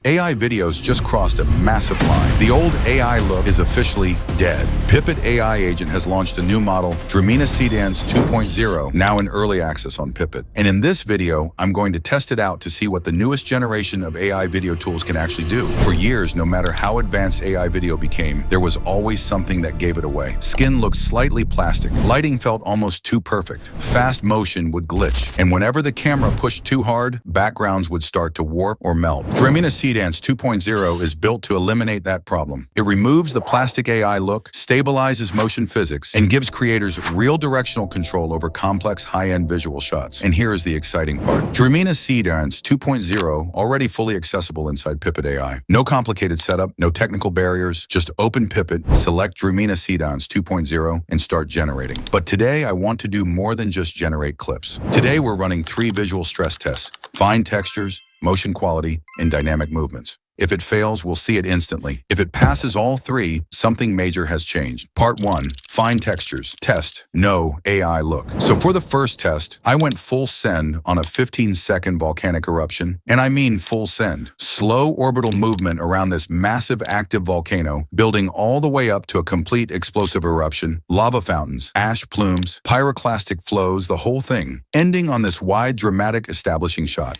AI videos just crossed a massive line. The old AI look is officially dead. Pippit AI Agent has launched a new model, Dreamina Seedance 2.0, now in early access on Pippit. And in this video, I'm going to test it out to see what the newest generation of AI video tools can actually do. For years, no matter how advanced AI video became, there was always something that gave it away. Skin looked slightly plastic. Lighting felt almost too perfect. Fast motion would glitch. And whenever the camera pushed too hard, backgrounds would start to warp or melt. Dreamina Seedance 2.0 is built to eliminate that problem. It removes the plastic AI look, stabilizes motion physics, and gives creators real directional control over complex high-end visual shots. And here is the exciting part. Dreamina Seedance 2.0 already fully accessible inside Pippit AI. No complicated setup, no technical barriers, just open Pippit, select Dreamina Seedance 2.0, and start generating. But today I want to do more than just generate clips. Today we're running 3 visual stress tests: fine textures, motion quality, and dynamic movements. If it fails, we'll see it instantly. If it passes all 3, something major has changed. Part 1, fine textures. Test, no AI look. So for the first test, I went full send on a 15-second volcanic eruption, and I mean full send. Slow orbital movement around this massive active volcano, building all the way up to a complete explosive eruption, lava fountains, ash plumes, pyroclastic flows, the whole thing, ending on this wide, dramatic establishing shot.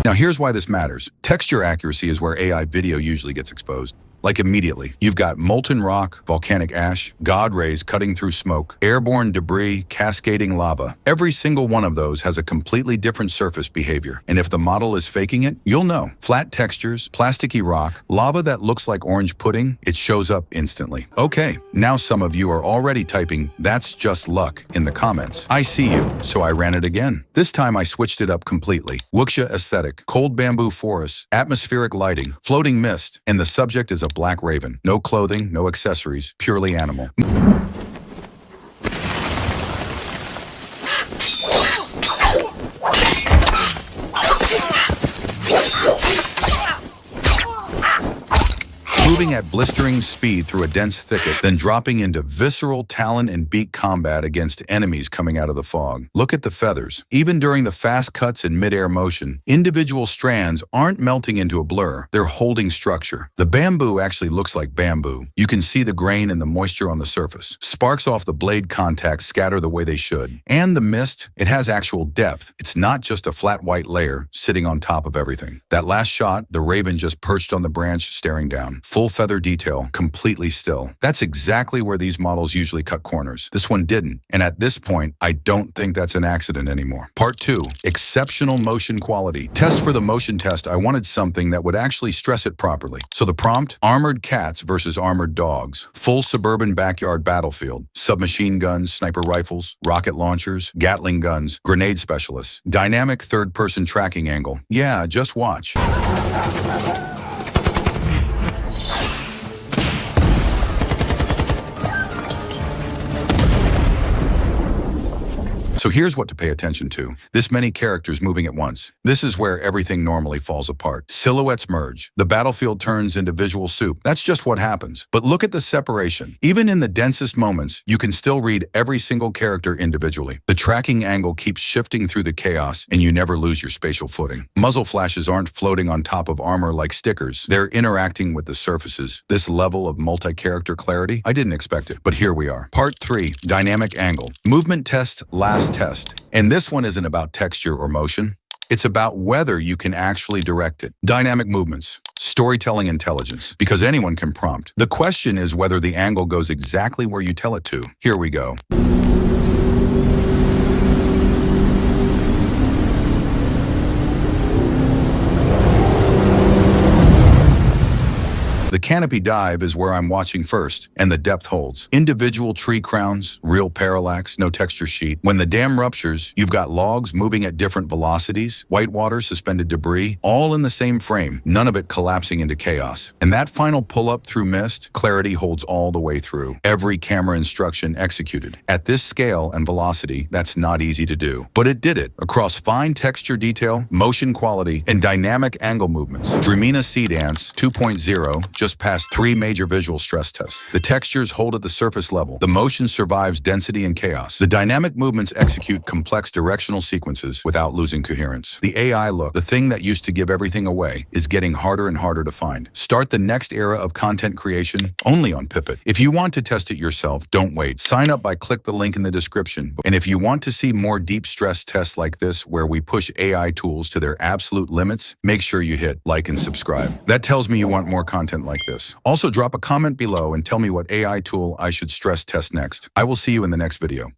Now here's why this matters. Texture accuracy is where AI video usually gets exposed. Like immediately. You've got molten rock, volcanic ash, God rays cutting through smoke, airborne debris, cascading lava. Every single one of those has a completely different surface behavior. And if the model is faking it, you'll know. Flat textures, plasticky rock, lava that looks like orange pudding, it shows up instantly. Okay, now some of you are already typing, "That's just luck," in the comments. I see you, so I ran it again. This time I switched it up completely. Wuxia aesthetic, cold bamboo forests, atmospheric lighting, floating mist, and the subject is a black raven. No clothing, no accessories, purely animal. Moving at blistering speed through a dense thicket, then dropping into visceral talon and beak combat against enemies coming out of the fog. Look at the feathers. Even during the fast cuts and mid-air motion, individual strands aren't melting into a blur. They're holding structure. The bamboo actually looks like bamboo. You can see the grain and the moisture on the surface. Sparks off the blade contacts scatter the way they should. And the mist, it has actual depth. It's not just a flat white layer sitting on top of everything. That last shot, the raven just perched on the branch staring down. Full feather detail, completely still. That's exactly where these models usually cut corners. This one didn't. And at this point, I don't think that's an accident anymore. Part 2, exceptional motion quality. Test for the motion test, I wanted something that would actually stress it properly. So the prompt, armored cats versus armored dogs. Full suburban backyard battlefield. Submachine guns, sniper rifles, rocket launchers, Gatling guns, grenade specialists. Dynamic third-person tracking angle. Yeah, just watch. So here's what to pay attention to. This many characters moving at once. This is where everything normally falls apart. Silhouettes merge. The battlefield turns into visual soup. That's just what happens. But look at the separation. Even in the densest moments, you can still read every single character individually. The tracking angle keeps shifting through the chaos, and you never lose your spatial footing. Muzzle flashes aren't floating on top of armor like stickers. They're interacting with the surfaces. This level of multi-character clarity, I didn't expect it, but here we are. Part 3, dynamic angle. Movement test, last test. And this one isn't about texture or motion. It's about whether you can actually direct it. Dynamic movements, storytelling intelligence, because anyone can prompt. The question is whether the angle goes exactly where you tell it to. Here we go. The canopy dive is where I'm watching first, and the depth holds. Individual tree crowns, real parallax, no texture sheet. When the dam ruptures, you've got logs moving at different velocities, whitewater, suspended debris, all in the same frame, none of it collapsing into chaos. And that final pull-up through mist, clarity holds all the way through. Every camera instruction executed. At this scale and velocity, that's not easy to do. But it did it, across fine texture detail, motion quality, and dynamic angle movements. Dreamina Seedance 2.0 just passed 3 major visual stress tests. The textures hold at the surface level. The motion survives density and chaos. The dynamic movements execute complex directional sequences without losing coherence. The AI look, the thing that used to give everything away, is getting harder and harder to find. Start the next era of content creation only on Pippit. If you want to test it yourself, don't wait. Sign up by click the link in the description. And if you want to see more deep stress tests like this where we push AI tools to their absolute limits, make sure you hit like and subscribe. That tells me you want more content like this. Also, drop a comment below and tell me what AI tool I should stress test next. I will see you in the next video.